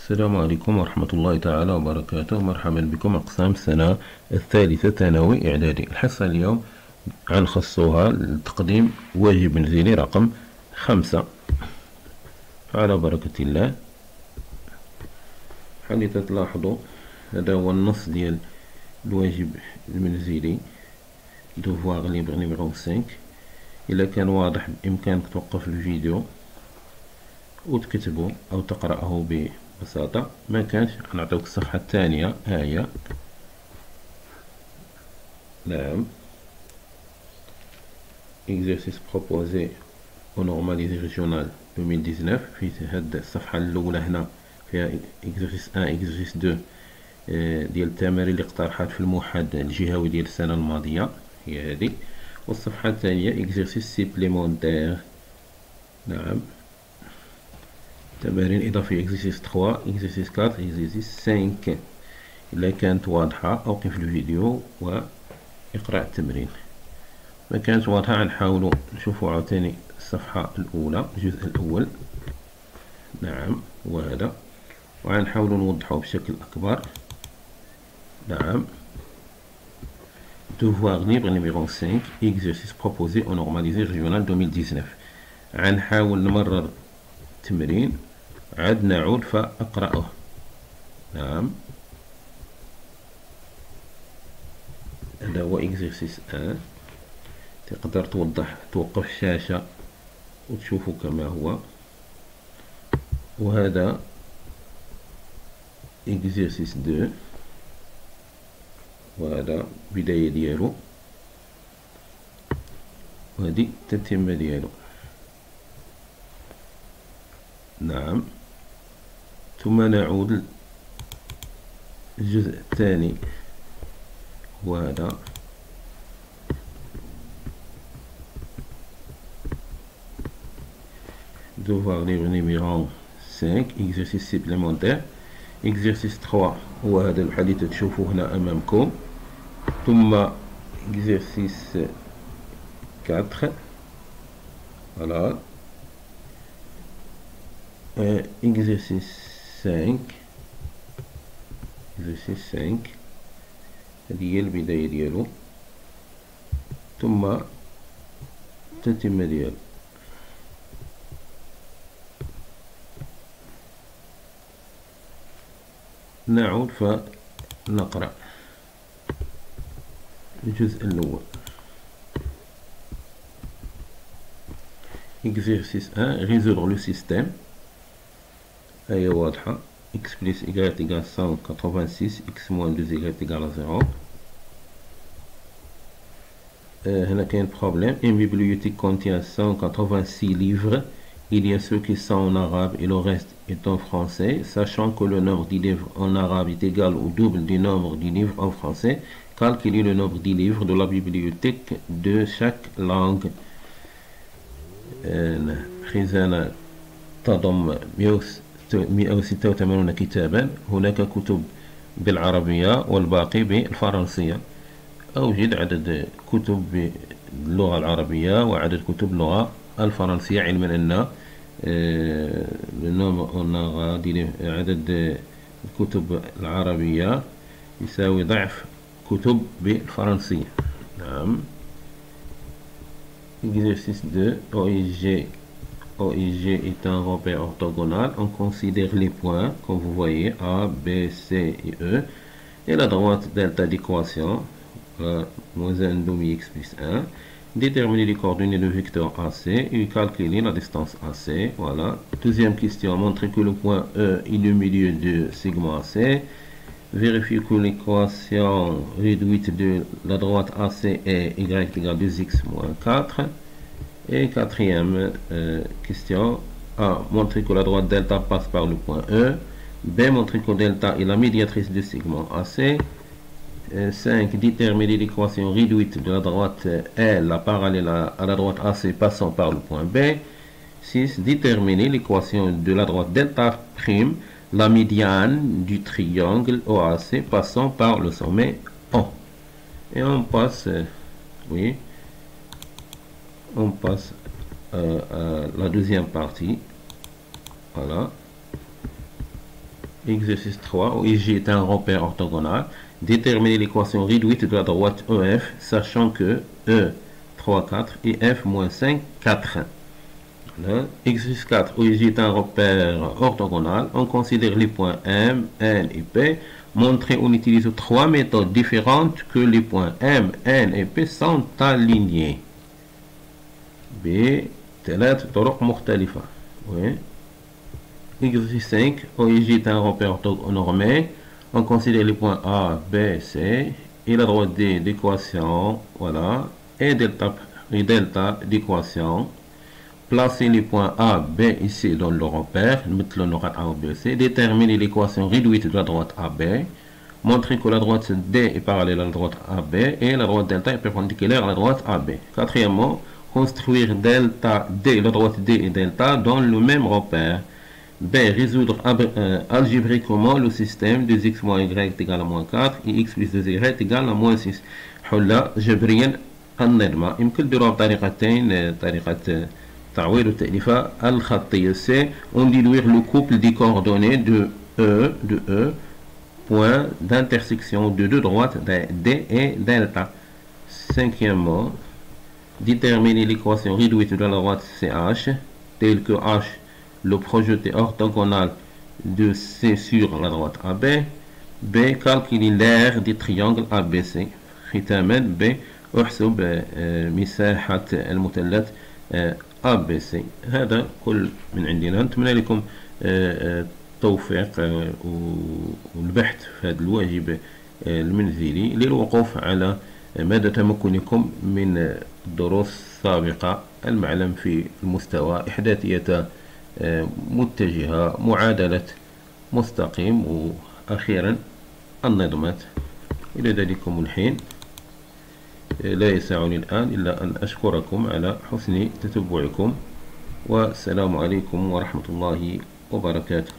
السلام عليكم ورحمة الله تعالى وبركاته. مرحبا بكم أقسام السنة الثالثة ثانوي إعدادي. الحصة اليوم غنخصوها لتقديم واجب منزلي رقم 5. على بركة الله. حالي تلاحظوا هذا هو النص ديال الواجب المنزلي دوفواغ ليبر نيميرو 5. إلا كان واضح بإمكانك توقف الفيديو وتكتبه أو تقرأه ببساطة. ما كانش غنعطيوك الصفحة الثانية، ها هي. نعم، exercice proposé au normalisé régional 2019. في هاد الصفحة الأولى هنا فيها exercice 1 exercice 2 ديال التمارين اللي اقترحات في الموحد الجهوي ديال السنة الماضية، هي هذه. والصفحة الثانية exercice supplémentaire. نعم، تمارين إضافية exercice 3 exercice 4 exercice 5. إلا كانت واضحة أوقف الفيديو واقرأ التمرين. ما كانت واضحة غنحاولوا نشوفوا عاوتاني الصفحة الأولى الجزء الأول. نعم، وهذا، وغنحاولوا نوضحوه بشكل أكبر. نعم، devoir libre numéro 5 exercice proposé au normalisé régional 2019. غنحاول نمرر التمرين عاد نعود فأقرأه. نعم، هذا هو exercice 1. تقدر توقف الشاشة وتشوفوا كما هو. وهذا exercice 2، وهذا بداية ديالو، وهذه التتمة ديالو. نعم، ثم نعود الجزء الثاني، وهذا devoir libre numéro 5 exercice supplémentaire exercice 3 هو هذا الحالي تشوفوه هنا أمامكم. ثم exercice 4 voilà exercice 5 هذه هي البداية ديالو ثم التتمة ديالو. نعود فنقرأ الجزء الأول. exercice 1 résoudre le système. هي واضحة. x plus y égale 186 x moins 2y égale à 0. هنا كاين problème. Une bibliothèque contient 186 livres. Il y a ceux qui sont en arabe et le reste est en français. Sachant que le nombre de livres en arabe est égal au double du nombre de livres en français, calculez le nombre de livres de la bibliothèque de chaque langue. خزانة تضم 186 كتابا. هناك كتب بالعربية والباقي بالفرنسية. أوجد عدد كتب باللغة العربية وعدد كتب اللغة الفرنسية، علما أن عدد الكتب العربية يساوي ضعف كتب بالفرنسية. نعم، exercice 2 OIG est un repère orthogonal. On considère les points, comme vous voyez, A, B, C et E, et la droite delta d'équation moins 1 demi x plus 1. Déterminer les coordonnées du vecteur AC et calculer la distance AC. Voilà. Deuxième question, montrer que le point E est le milieu de segment AC. Vérifier que l'équation réduite de la droite AC est y égale 2x moins 4. Et quatrième question, A. Montrer que la droite delta passe par le point E. B. Montrer que delta est la médiatrice du segment AC. 5. Déterminer l'équation réduite de la droite L, la parallèle à la droite AC passant par le point B. 6. Déterminer l'équation de la droite delta prime, la médiane du triangle OAC passant par le sommet O. Et on passe, on passe à la deuxième partie. Voilà. Exercice 3, où J est un repère orthogonal. Déterminer l'équation réduite de la droite EF, sachant que E 3, 4 et F moins 5, 4. Voilà. Exercice 4, où J est un repère orthogonal. On considère les points M, N et P. Montrer on utilise 3 méthodes différentes que les points M, N et P sont alignés. بثلاث طرق مختلفة. Oui. Exercice 5, OIJ est un repère orthonormé. On considère les points A, B, C et la droite D d'équation, voilà, et delta d'équation. Placer les points A, B et C dans le repère, mettre le droite A, B, C. Déterminer l'équation réduite de la droite AB. Montrer que la droite D est parallèle à la droite AB et la droite delta est perpendiculaire à la droite AB. Quatrièmement, construire delta D, la droite D et delta dans le même repère. B. Résoudre algébriquement le système 2x moins y est égal à moins 4 et x plus 2y est égal à moins 6. حل جبريا النظمة. يمكن نديروها بطريقتين، طريقة تعويض والتأليفة الخطية. C. On diluire le couple des coordonnées de E, point d'intersection de deux droites D et delta. Cinquièmement, déterminer l'équation réduite de la droite CH, telle que H, le projeté orthogonal de C sur la droite AB. B. Calculer l'aire des triangles ABC. ختاما B. احسب مساحة المثلث ABC. هذا كل من عندنا. نتمنى لكم التوفيق والبحث في هذا الواجب المنزلي للوقوف على مدى تمكنكم من الدروس السابقة. المعلم في المستوى إحداثية متجهة، معادلة مستقيم، وأخيرا النظمات. إلى ذلكم الحين لا يسعني الآن إلا أن أشكركم على حسن تتبعكم، والسلام عليكم ورحمة الله وبركاته.